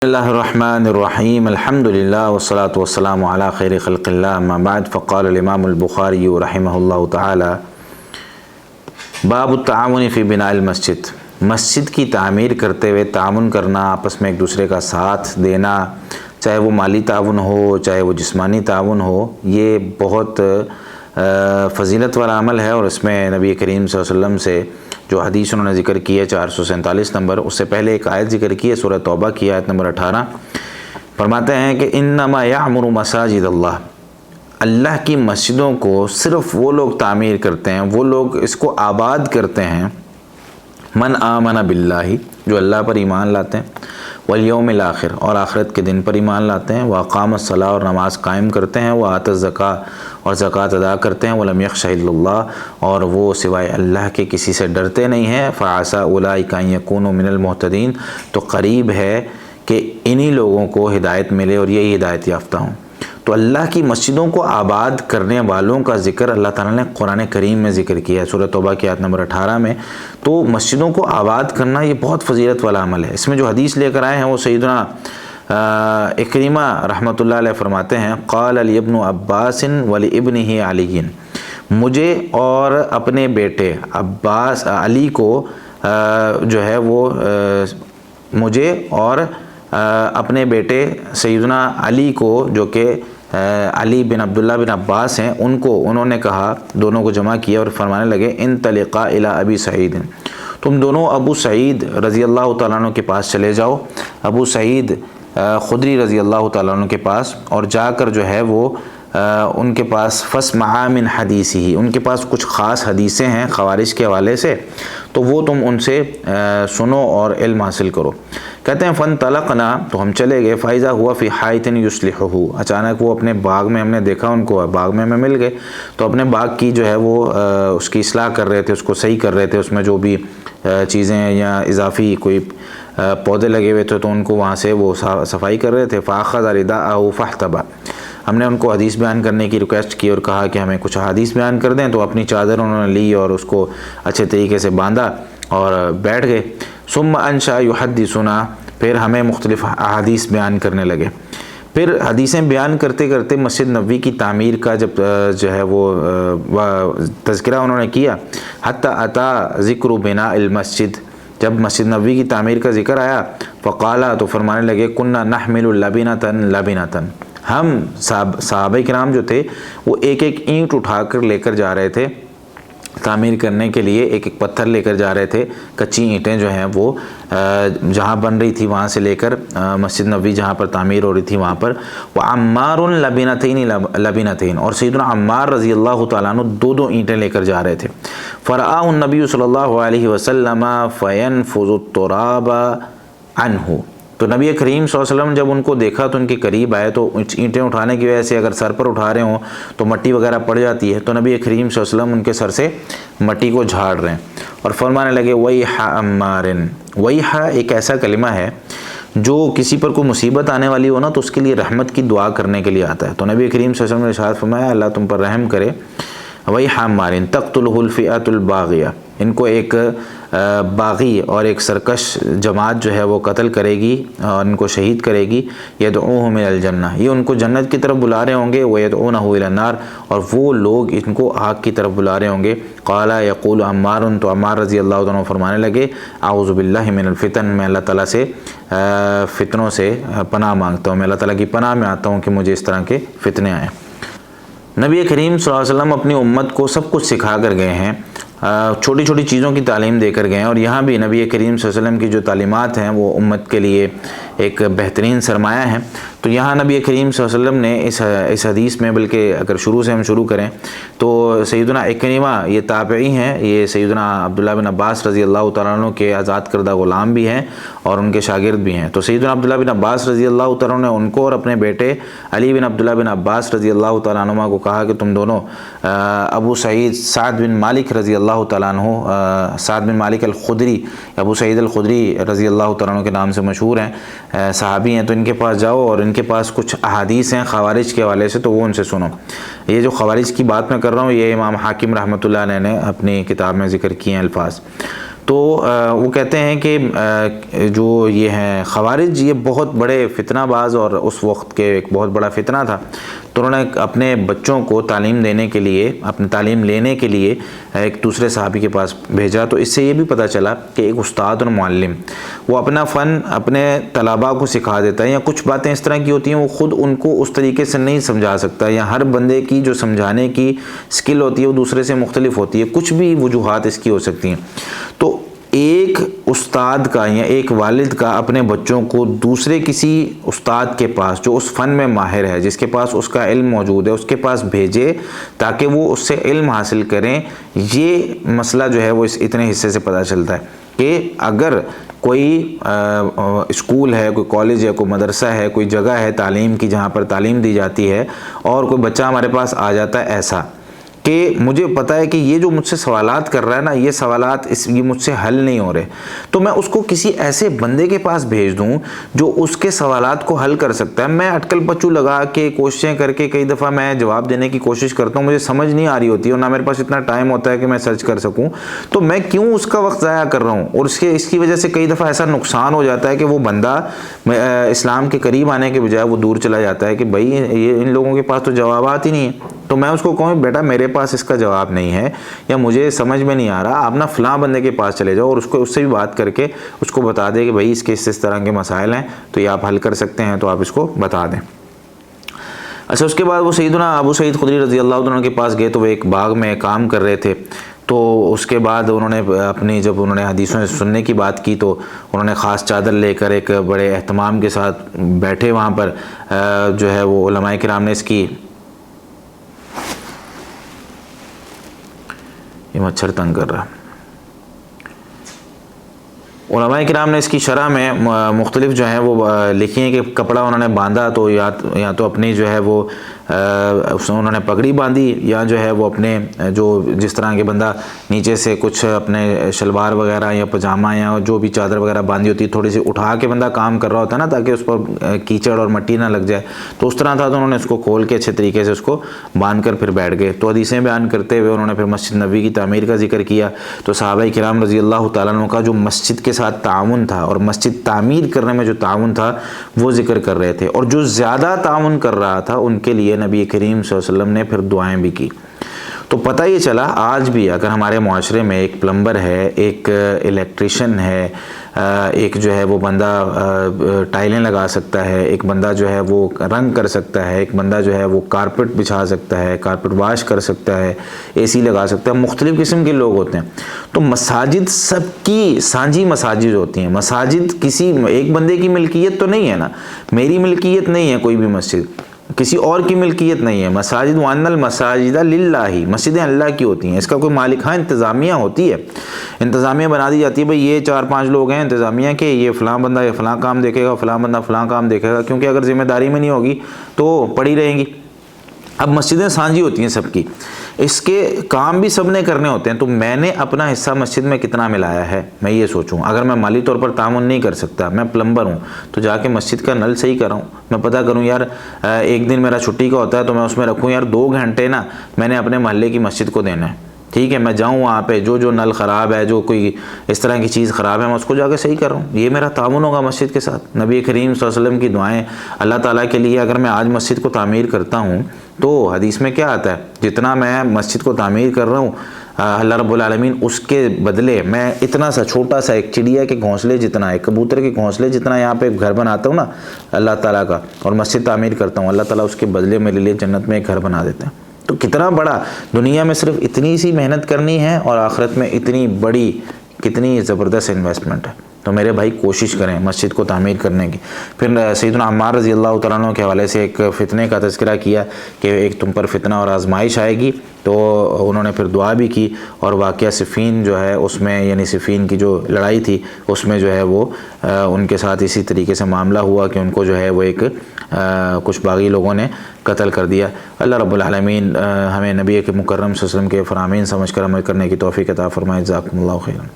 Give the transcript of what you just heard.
بسم اللہ الرحمن الرحیم الحمد للہ والصلاة والسلام علی خیر خلق اللہ اما بعد فقال الامام البخاری رحمہ اللہ تعالی باب التعاون فی بناء المسجد، مسجد کی تعمیر کرتے ہوئے تعاون کرنا، آپس میں ایک دوسرے کا ساتھ دینا، چاہے وہ مالی تعاون ہو چاہے وہ جسمانی تعاون ہو، یہ بہت فضیلت والا عمل ہے۔ اور اس میں نبی کریم صلی اللہ علیہ وسلم سے جو حدیث انہوں نے ذکر کی ہے 447 نمبر، اس سے پہلے ایک آیت ذکر کی ہے سورہ توبہ کی آیت نمبر 18، فرماتے ہیں کہ انما یعمر مساجد اللہ، اللہ کی مسجدوں کو صرف وہ لوگ تعمیر کرتے ہیں، وہ لوگ اس کو آباد کرتے ہیں، من آمن باللہ، جو اللہ پر ایمان لاتے ہیں، والیوم الآخر، اور آخرت کے دن پر ایمان لاتے ہیں، واقام الصلاۃ، اور نماز قائم کرتے ہیں، وآت الزکاۃ، اور زکوٰۃ ادا کرتے ہیں، ولم یخش الا اللہ، اور وہ سوائے اللہ کے کسی سے ڈرتے نہیں ہیں، فعسیٰ اولئک ان یکونوا من المہتدین، تو قریب ہے کہ انہی لوگوں کو ہدایت ملے اور یہی ہدایت یافتہ ہوں۔ تو اللہ کی مسجدوں کو آباد کرنے والوں کا ذکر اللہ تعالیٰ نے قرآن کریم میں ذکر کیا ہے سورہ توبہ کی آیت نمبر 18 میں۔ تو مسجدوں کو آباد کرنا یہ بہت فضیلت والا عمل ہے۔ اس میں جو حدیث لے کر آئے ہیں وہ سیدنا اکرمہ رحمۃ اللہ علیہ فرماتے ہیں، قال علی ابن عباس ولابنہ علی، مجھے اور اپنے بیٹے عباس علی کو جو ہے وہ مجھے اور اپنے بیٹے سیدنا علی کو، جو کہ علی بن عبداللہ بن عباس ہیں، انہوں نے کہا، دونوں کو جمع کیا اور فرمانے لگے انطلقا الی ابی سعید، تم دونوں ابو سعید رضی اللہ تعالیٰ عنہ کے پاس چلے جاؤ، ابو سعید خدری رضی اللہ تعالیٰ عنہ کے پاس، اور جا کر جو ہے وہ ان کے پاس فاسمعا من حدیثہ، ان کے پاس کچھ خاص حدیثیں ہیں خوارج کے حوالے سے، تو وہ تم ان سے سنو اور علم حاصل کرو۔ کہتے ہیں فانطلقنا، تو ہم چلے گئے، فاذا ہوا فی حائط یصلحہ، اچانک وہ اپنے باغ میں، ہم نے دیکھا ان کو باغ میں ہمیں مل گئے، تو اپنے باغ کی جو ہے وہ اس کی اصلاح کر رہے تھے، اس کو صحیح کر رہے تھے، اس میں جو بھی چیزیں یا اضافی کوئی پودے لگے ہوئے تھے تو ان کو وہاں سے وہ صفائی کر رہے تھے۔ فاخذ رداءہ فاحتبا، ہم نے ان کو حدیث بیان کرنے کی ریکویسٹ کی اور کہا کہ ہمیں کچھ حدیث بیان کر دیں، تو اپنی چادر انہوں نے لی اور اس کو اچھے طریقے سے باندھا اور بیٹھ گئے۔ ثم انشا یحدثنا، پھر ہمیں مختلف احادیث بیان کرنے لگے۔ پھر حدیثیں بیان کرتے کرتے مسجد نبوی کی تعمیر کا جب جو ہے وہ تذکرہ انہوں نے کیا، حتی اتا ذکر بناء المسجد، جب مسجد نبوی کی تعمیر کا ذکر آیا، فقالا، تو فرمانے لگے کننا نحمل لبنۃ لبنۃ، ہم صحابہ کرام جو تھے وہ ایک ایک اینٹ اٹھا کر لے کر جا رہے تھے تعمیر کرنے کے لیے، ایک ایک پتھر لے کر جا رہے تھے، کچی اینٹیں جو ہیں وہ جہاں بن رہی تھی وہاں سے لے کر مسجد نبوی جہاں پر تعمیر ہو رہی تھی وہاں پر، وعمار لبنتین لبنتین، اور سیدنا عمار رضی اللہ تعالیٰ عنہ دو دو اینٹیں لے کر جا رہے تھے۔ فرآہ النبی صلی اللہ علیہ وسلم فینفض التراب عنہ، تو نبی کریم صلی اللہ علیہ وسلم جب ان کو دیکھا تو ان کے قریب آئے، تو اینٹیں اٹھانے کی وجہ سے اگر سر پر اٹھا رہے ہوں تو مٹی وغیرہ پڑ جاتی ہے، تو نبی کریم صلی اللہ علیہ وسلم ان کے سر سے مٹی کو جھاڑ رہے ہیں اور فرمانے لگے ویح عمار، ویح ایک ایسا کلمہ ہے جو کسی پر کوئی مصیبت آنے والی ہو نا تو اس کے لیے رحمت کی دعا کرنے کے لیے آتا ہے، تو نبی کریم صلی اللہ علیہ وسلم نے ارشاد فرمایا اللہ تم پر رحم کرے، ویح عمار تقتلہ الفئۃ الباغیہ، ان کو ایک باغی اور ایک سرکش جماعت جو ہے وہ قتل کرے گی اور ان کو شہید کرے گی، یدعوہم الی الجنہ، یہ ان کو جنت کی طرف بلا رہے ہوں گے، ویدعونہ الی النار، اور وہ لوگ ان کو آگ کی طرف بلا رہے ہوں گے۔ قال یقول عمار، تو عمار رضی اللہ عنہ فرمانے لگے اعوذ باللہ من الفتن، میں اللہ تعالیٰ سے فتنوں سے پناہ مانگتا ہوں، میں اللہ تعالیٰ کی پناہ میں آتا ہوں کہ مجھے اس طرح کے فتنے آئیں۔ نبی کریم صلی اللہ علیہ وسلم اپنی امت کو سب کچھ سکھا کر گئے ہیں، چھوٹی چھوٹی چیزوں کی تعلیم دے کر گئے ہیں، اور یہاں بھی نبی کریم صلی اللہ علیہ وسلم کی جو تعلیمات ہیں وہ امت کے لیے ایک بہترین سرمایہ ہیں۔ تو یہاں نبی کریم صلی اللہ علیہ وسلم نے اس حدیث میں، بلکہ اگر شروع سے ہم شروع کریں تو سیدنا اکرمہ یہ تابعی ہیں، یہ سیدنا عبداللہ بن عباس رضی اللہ تعالیٰ عنہ کے آزاد کردہ غلام بھی ہیں اور ان کے شاگرد بھی ہیں۔ تو سیدنا عبداللہ بن عباس رضی اللہ تعالیٰ عنہ نے ان کو اور اپنے بیٹے علی بن عبداللہ بن عباس رضی اللہ تعالیٰ عنہ کو کہا کہ تم دونوں ابو سعید سعد بن مالک رضی اللہ تعالیٰ عنہ، سعد بن مالک الخدری، ابو سعید الخدری رضی اللہ تعالیٰ عنہ کے نام سے مشہور ہیں، صحابی ہیں، تو ان کے پاس جاؤ اور ان کے پاس کچھ احادیث ہیں خوارج کے حوالے سے، تو وہ ان سے سنو۔ یہ جو خوارج کی بات میں کر رہا ہوں یہ امام حاکم رحمۃ اللہ علیہ نے اپنی کتاب میں ذکر کیے ہیں الفاظ۔ تو وہ کہتے ہیں کہ جو یہ ہیں خوارج یہ بہت بڑے فتنہ باز اور اس وقت کے ایک بہت بڑا فتنہ تھا، تو انہوں نے اپنے بچوں کو تعلیم دینے کے لیے، اپنی تعلیم لینے کے لیے ایک دوسرے صحابی کے پاس بھیجا۔ تو اس سے یہ بھی پتہ چلا کہ ایک استاد اور معلم وہ اپنا فن اپنے طلباء کو سکھا دیتا ہے، یا کچھ باتیں اس طرح کی ہوتی ہیں وہ خود ان کو اس طریقے سے نہیں سمجھا سکتا، یا ہر بندے کی جو سمجھانے کی سکل ہوتی ہے وہ دوسرے سے مختلف ہوتی ہے، کچھ بھی وجوہات اس کی ہو سکتی ہیں۔ تو ایک استاد کا یا ایک والد کا اپنے بچوں کو دوسرے کسی استاد کے پاس جو اس فن میں ماہر ہے، جس کے پاس اس کا علم موجود ہے، اس کے پاس بھیجے تاکہ وہ اس سے علم حاصل کریں۔ یہ مسئلہ جو ہے وہ اس اتنے حصے سے پتہ چلتا ہے کہ اگر کوئی اسکول ہے، کوئی کالج ہے، کوئی مدرسہ ہے، کوئی جگہ ہے تعلیم کی جہاں پر تعلیم دی جاتی ہے، اور کوئی بچہ ہمارے پاس آ جاتا ہے ایسا کہ مجھے پتہ ہے کہ یہ جو مجھ سے سوالات کر رہا ہے نا، یہ سوالات یہ مجھ سے حل نہیں ہو رہے، تو میں اس کو کسی ایسے بندے کے پاس بھیج دوں جو اس کے سوالات کو حل کر سکتا ہے۔ میں اٹکل پچو لگا کے کوششیں کر کے کئی دفعہ میں جواب دینے کی کوشش کرتا ہوں، مجھے سمجھ نہیں آ رہی ہوتی اور نہ میرے پاس اتنا ٹائم ہوتا ہے کہ میں سرچ کر سکوں، تو میں کیوں اس کا وقت ضائع کر رہا ہوں؟ اور اس کی وجہ سے کئی دفعہ ایسا نقصان ہو جاتا ہے کہ وہ بندہ اسلام کے قریب آنے کے بجائے وہ دور چلا جاتا ہے کہ بھائی یہ ان لوگوں کے پاس تو جوابات ہی نہیں ہیں۔ تو میں اس کو کہوں بیٹا میرے پاس اس کا جواب نہیں ہے، یا مجھے سمجھ میں نہیں آ رہا، آپ نا فلاں بندے کے پاس چلے جاؤ اور اس سے بھی بات کر کے اس کو بتا دے کہ بھائی اس طرح کے مسائل ہیں تو یہ آپ حل کر سکتے ہیں، تو آپ اس کو بتا دیں۔ اچھا، اس کے بعد وہ سیدنا ابو سعید خدری رضی اللہ عنہ کے پاس گئے، تو وہ ایک باغ میں کام کر رہے تھے۔ تو اس کے بعد انہوں نے جب انہوں نے حدیثوں سے سننے کی بات کی تو انہوں نے خاص چادر لے کر ایک بڑے اہتمام کے ساتھ بیٹھے وہاں پر، جو ہے وہ علماء کرام نے اس کی یہ مچھر تنگ کر رہا، علماء کرام نے اس کی شرح میں مختلف جو ہیں وہ لکھی ہیں کہ کپڑا انہوں نے باندھا تو یا تو اپنی جو ہے وہ انہوں نے پگڑی باندھی، یا جو ہے وہ اپنے جو جس طرح کے بندہ نیچے سے کچھ اپنے شلوار وغیرہ یا پجامہ یا جو بھی چادر وغیرہ باندھی ہوتی ہے تھوڑی سی اٹھا کے بندہ کام کر رہا ہوتا ہے نا تاکہ اس پر کیچڑ اور مٹی نہ لگ جائے، تو اس طرح تھا۔ تو انہوں نے اس کو کھول کے اچھے طریقے سے اس کو باندھ کر پھر بیٹھ گئے۔ تو حدیثیں بیان کرتے ہوئے انہوں نے پھر مسجد نبوی کی تعمیر کا ذکر کیا، تو صحابہ کرام رضی اللہ تعالیٰ عنہ کا جو مسجد کے ساتھ تعاون تھا اور مسجد تعمیر کرنے میں جو تعاون تھا وہ ذکر کر رہے تھے، اور جو زیادہ تعاون کر رہا تھا ان کے لیے نبی کریم صلی اللہ علیہ وسلم نے پھر دعائیں بھی کی۔ تو پتہ یہ چلا آج بھی اگر ہمارے معاشرے میں ایک پلمبر ہے، ایک الیکٹریشین ہے، ایک جو ہے وہ بندہ ٹائلیں لگا سکتا ہے، ایک بندہ جو ہے وہ رنگ کر سکتا ہے، ایک بندہ جو ہے وہ کارپٹ بچھا سکتا ہے، کارپٹ واش کر سکتا ہے، اے سی لگا سکتا ہے، مختلف قسم کے لوگ ہوتے ہیں۔ تو مساجد سب کی سانجھی مساجد ہوتی ہیں، مساجد کسی ایک بندے کی ملکیت تو نہیں ہے نا، میری ملکیت نہیں ہے کوئی بھی مسجد، کسی اور کی ملکیت نہیں ہے۔ مساجد وان المساجد للہ، مسجدیں اللہ کی ہوتی ہیں، اس کا کوئی مالک، ہاں انتظامیہ ہوتی ہے، انتظامیہ بنا دی جاتی ہے، بھئی یہ 4-5 لوگ ہیں انتظامیہ کے، یہ فلاں بندہ یہ فلاں کام دیکھے گا، فلاں بندہ فلاں کام دیکھے گا، کیونکہ اگر ذمہ داری میں نہیں ہوگی تو پڑی رہیں گی۔ اب مسجدیں سانجھی ہوتی ہیں سب کی، اس کے کام بھی سب نے کرنے ہوتے ہیں، تو میں نے اپنا حصہ مسجد میں کتنا ملایا ہے میں یہ سوچوں۔ اگر میں مالی طور پر تعاون نہیں کر سکتا، میں پلمبر ہوں، تو جا کے مسجد کا نل صحیح کراؤں، میں پتہ کروں یار ایک دن میرا چھٹی کا ہوتا ہے تو میں اس میں رکھوں یار 2 گھنٹے نا میں نے اپنے محلے کی مسجد کو دینا ہے، ٹھیک ہے، میں جاؤں وہاں پہ جو نل خراب ہے، جو کوئی اس طرح کی چیز خراب ہے، میں اس کو جا کے صحیح کر رہا ہوں، یہ میرا تعاون ہوگا مسجد کے ساتھ۔ نبی کریم صلی اللہ علیہ وسلم کی دعائیں اللہ تعالیٰ کے لیے، اگر میں آج مسجد کو تعمیر کرتا ہوں تو حدیث میں کیا آتا ہے، جتنا میں مسجد کو تعمیر کر رہا ہوں اللہ رب العالمین اس کے بدلے میں اتنا سا چھوٹا سا ایک چڑیا کے گھونسلے جتنا، ایک کبوتر کے گھونسلے جتنا یہاں پہ گھر بناتا ہوں نا اللہ تعالیٰ کا، اور مسجد تعمیر کرتا ہوں، اللہ تعالیٰ اس کے بدلے میرے لیے جنت میں ایک گھر بنا دیتے ہیں۔ تو کتنا بڑا، دنیا میں صرف اتنی سی محنت کرنی ہے اور آخرت میں اتنی بڑی، کتنی زبردست انویسٹمنٹ ہے۔ تو میرے بھائی کوشش کریں مسجد کو تعمیر کرنے کی۔ پھر سیدنا عمار رضی اللہ تعالیٰ عنہ کے حوالے سے ایک فتنے کا تذکرہ کیا کہ ایک تم پر فتنہ اور آزمائش آئے گی، تو انہوں نے پھر دعا بھی کی، اور واقعہ صفین جو ہے اس میں، یعنی صفین کی جو لڑائی تھی اس میں جو ہے وہ ان کے ساتھ اسی طریقے سے معاملہ ہوا کہ ان کو جو ہے وہ ایک کچھ باغی لوگوں نے قتل کر دیا۔ اللہ رب العالمین ہمیں نبی کے مکرم صلی اللہ علیہ وسلم کے فرامین سمجھ کر عمل کرنے کی توفیق عطا فرمائے۔ جزاکم اللہ خیرا۔